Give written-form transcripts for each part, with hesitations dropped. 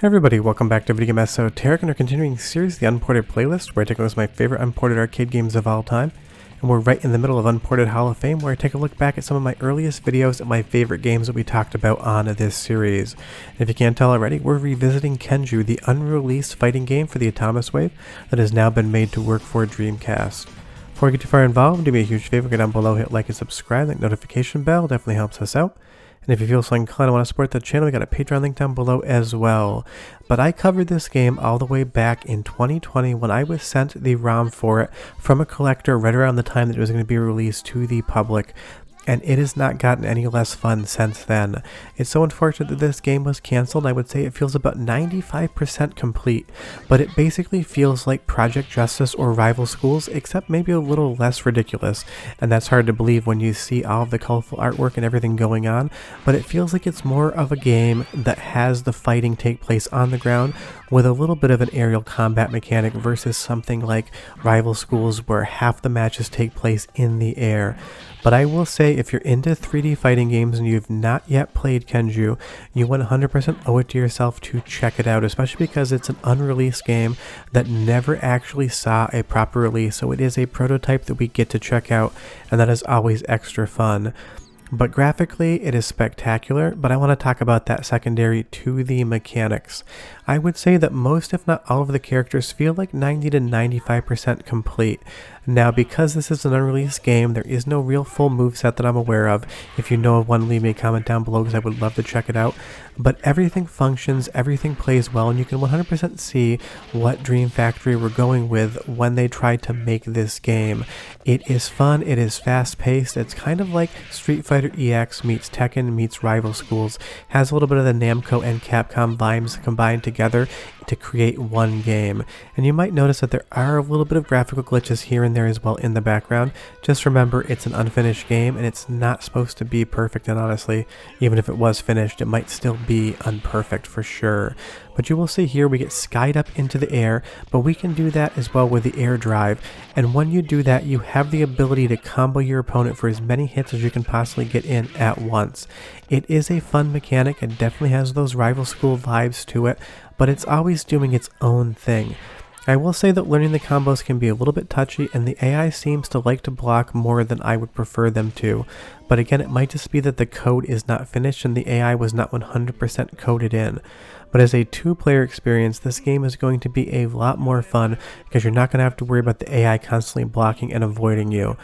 Hey everybody, welcome back to Video Game Esoteric and our continuing series, the Unported playlist, where I take a look at my favorite unported arcade games of all time. And we're right in the middle of Unported Hall of Fame, where I take a look back at some of my earliest videos and my favorite games that we talked about on this series. And if you can't tell already, we're revisiting Kenju, the unreleased fighting game for the Atomiswave that has now been made to work for Dreamcast. Before we get too far involved, do me a huge favor, go down below, hit like and subscribe, that notification bell definitely helps us out. And if you feel so inclined and want to support the channel, we got a Patreon link down below as well. But I covered this game all the way back in 2020 when I was sent the ROM for it from a collector right around the time that it was going to be released to the public. And it has not gotten any less fun since then. It's so unfortunate that this game was cancelled. I would say it feels about 95% complete, but it basically feels like Project Justice or Rival Schools, except maybe a little less ridiculous. And that's hard to believe when you see all of the colorful artwork and everything going on, but it feels like it's more of a game that has the fighting take place on the ground with a little bit of an aerial combat mechanic versus something like Rival Schools where half the matches take place in the air. But I will say, if you're into 3D fighting games and you've not yet played Kenju, you 100% owe it to yourself to check it out, especially because it's an unreleased game that never actually saw a proper release, so it is a prototype that we get to check out, and that is always extra fun. But graphically, it is spectacular, but I want to talk about that secondary to the mechanics. I would say that most, if not all of the characters feel like 90 to 95% complete. Now, because this is an unreleased game, there is no real full moveset that I'm aware of. If you know of one, leave me a comment down below because I would love to check it out. But everything functions, everything plays well, and you can 100% see what Dream Factory were going with when they tried to make this game. It is fun, it is fast-paced, it's kind of like Street Fighter EX meets Tekken meets Rival Schools. Has a little bit of the Namco and Capcom vibes combined together to create one game. And you might notice that there are a little bit of graphical glitches here and there as well in the background. Just remember, it's an unfinished game and it's not supposed to be perfect, and honestly, even if it was finished, it might still be unperfect for sure. But you will see here we get skied up into the air, but we can do that as well with the air drive. And when you do that, you have the ability to combo your opponent for as many hits as you can possibly get in at once. It is a fun mechanic, it definitely has those Rival School vibes to it, but it's always doing its own thing. I will say that learning the combos can be a little bit touchy, and the AI seems to like to block more than I would prefer them to. But again, it might just be that the code is not finished and the AI was not 100% coded in. But as a two-player experience, this game is going to be a lot more fun because you're not going to have to worry about the AI constantly blocking and avoiding you.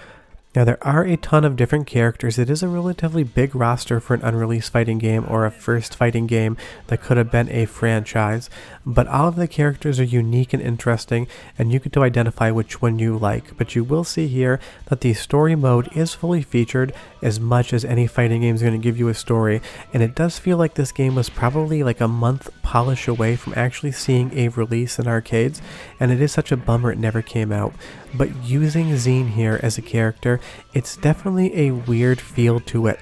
Now, there are a ton of different characters. It is a relatively big roster for an unreleased fighting game or a first fighting game that could have been a franchise, but all of the characters are unique and interesting, and you get to identify which one you like. But you will see here that the story mode is fully featured as much as any fighting game is going to give you a story, and it does feel like this game was probably like a month polish away from actually seeing a release in arcades, and it is such a bummer it never came out. But using Zine here as a character, it's definitely a weird feel to it.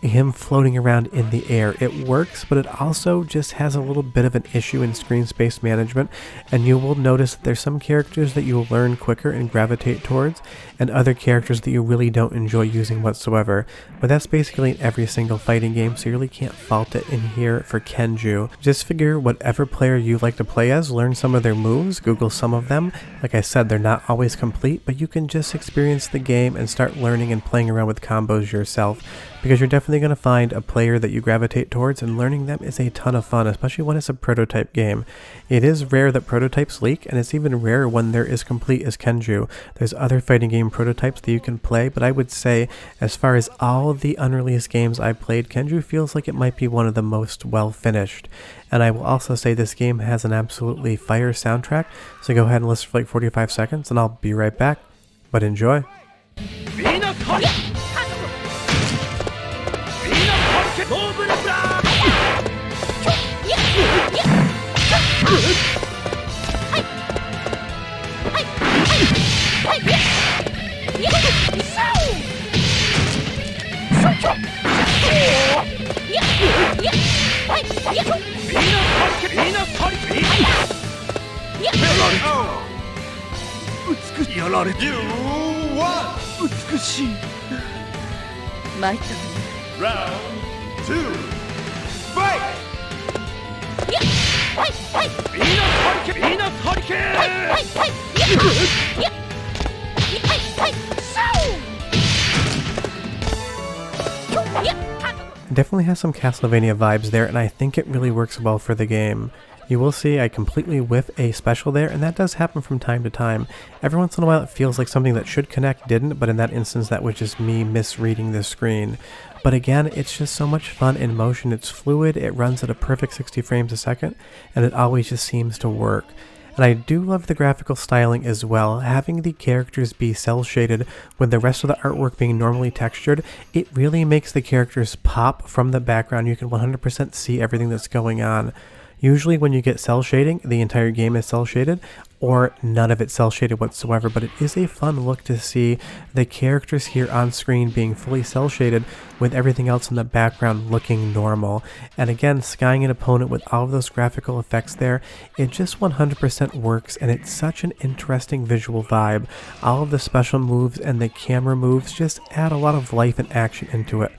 Him floating around in the air. It works, but it also just has a little bit of an issue in screen space management, and you will notice that there's some characters that you will learn quicker and gravitate towards, and other characters that you really don't enjoy using whatsoever. But that's basically in every single fighting game, so you really can't fault it in here for Kenju. Just figure whatever player you like to play as, learn some of their moves, Google some of them. Like I said, they're not always complete, but you can just experience the game and start learning and playing around with combos yourself, because you're definitely going to find a player that you gravitate towards, and learning them is a ton of fun, especially when it's a prototype game. It is rare that prototypes leak, and it's even rarer when they're as complete as Kenju. There's other fighting game prototypes that you can play, but I would say, as far as all the unreleased games I've played, Kenju feels like it might be one of the most well finished. And I will also say this game has an absolutely fire soundtrack, so go ahead and listen for like 45 seconds, and I'll be right back. But enjoy! Round 2, fight! やっ やっ Definitely has some Castlevania vibes there, and I think it really works well for the game. You will see I completely whiff a special there, and that does happen from time to time. Every once in a while it feels like something that should connect didn't, but in that instance that was just me misreading the screen. But again, it's just so much fun in motion. It's fluid, it runs at a perfect 60 frames a second, and it always just seems to work. And I do love the graphical styling as well. Having the characters be cel shaded with the rest of the artwork being normally textured, it really makes the characters pop from the background. You can 100% see everything that's going on. Usually when you get cel shading, the entire game is cel shaded, or none of it cel shaded whatsoever, but it is a fun look to see the characters here on screen being fully cel shaded with everything else in the background looking normal. And again, skying an opponent with all of those graphical effects there, it just 100% works, and it's such an interesting visual vibe. All of the special moves and the camera moves just add a lot of life and action into it.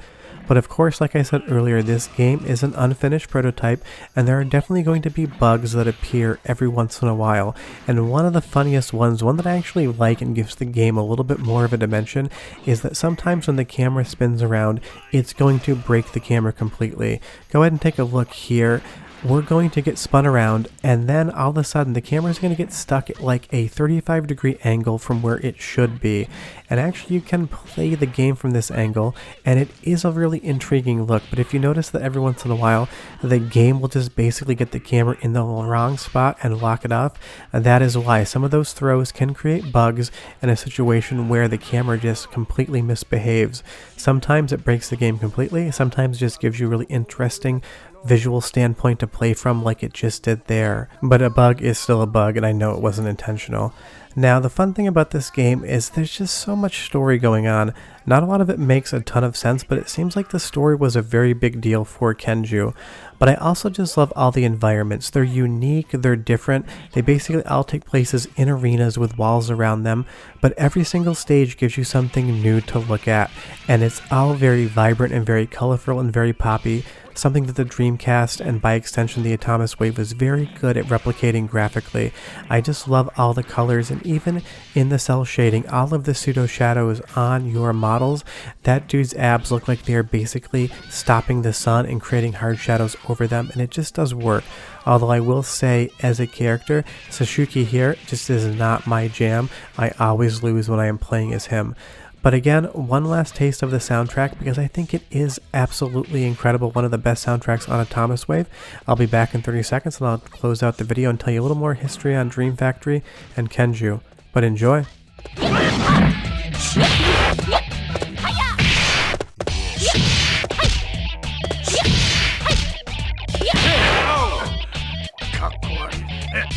But of course, like I said earlier, this game is an unfinished prototype, and there are definitely going to be bugs that appear every once in a while. And one of the funniest ones, one that I actually like and gives the game a little bit more of a dimension, is that sometimes when the camera spins around, it's going to break the camera completely. Go ahead and take a look here. We're going to get spun around, and then all of a sudden the camera is going to get stuck at like a 35-degree angle from where it should be. And actually you can play the game from this angle, and it is a really intriguing look. But if you notice that every once in a while the game will just basically get the camera in the wrong spot and lock it off, and that is why some of those throws can create bugs in a situation where the camera just completely misbehaves. Sometimes it breaks the game completely, sometimes it just gives you really interesting visual standpoint to play from, like it just did there. But a bug is still a bug, and I know it wasn't intentional. Now, the fun thing about this game is there's just so much story going on. Not a lot of it makes a ton of sense, but it seems like the story was a very big deal for Kenju. But I also just love all the environments. They're unique, they're different, they basically all take places in arenas with walls around them, but every single stage gives you something new to look at, and it's all very vibrant and very colorful and very poppy, something that the Dreamcast and by extension the Atomiswave was very good at replicating graphically. I just love all the colors, and even in the cel shading, all of the pseudo shadows on your models, that dude's abs look like they're basically stopping the sun and creating hard shadows over them, and it just does work. Although I will say, as a character, Sasuke here just is not my jam. I always lose when I am playing as him. But again, one last taste of the soundtrack, because I think it is absolutely incredible, one of the best soundtracks on Atomiswave. I'll be back in 30 seconds and I'll close out the video and tell you a little more history on Dream Factory and Kenju. But enjoy!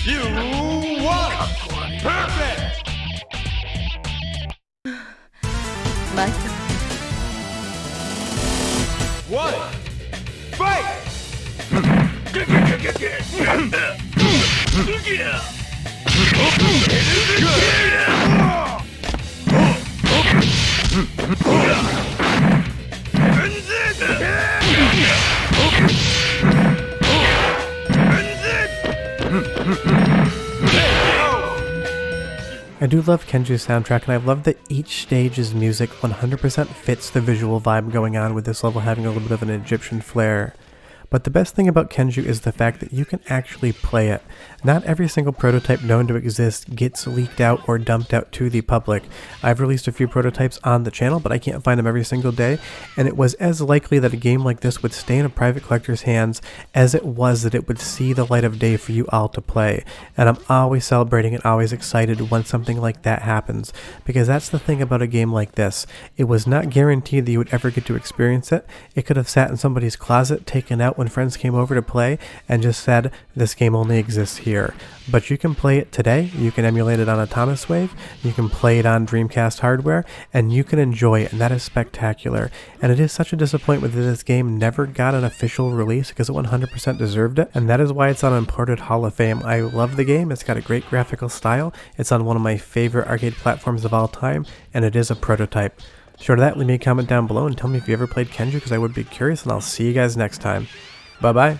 You won! Perfect! One, fight! I do love Kenju's soundtrack, and I love that each stage's music 100% fits the visual vibe going on, with this level having a little bit of an Egyptian flair. But the best thing about Kenju is the fact that you can actually play it. Not every single prototype known to exist gets leaked out or dumped out to the public. I've released a few prototypes on the channel, but I can't find them every single day, and it was as likely that a game like this would stay in a private collector's hands as it was that it would see the light of day for you all to play. And I'm always celebrating and always excited when something like that happens, because that's the thing about a game like this. It was not guaranteed that you would ever get to experience it. It could have sat in somebody's closet, taken out when friends came over to play, and just said, this game only exists here. But you can play it today, you can emulate it on Atomiswave, you can play it on Dreamcast hardware, and you can enjoy it, and that is spectacular. And it is such a disappointment that this game never got an official release, because it 100% deserved it, and that is why it's on Unported Hall of Fame. I love the game, it's got a great graphical style, it's on one of my favorite arcade platforms of all time, and it is a prototype. Short of that, leave me a comment down below and tell me if you ever played Kenju, because I would be curious, and I'll see you guys next time. Bye bye.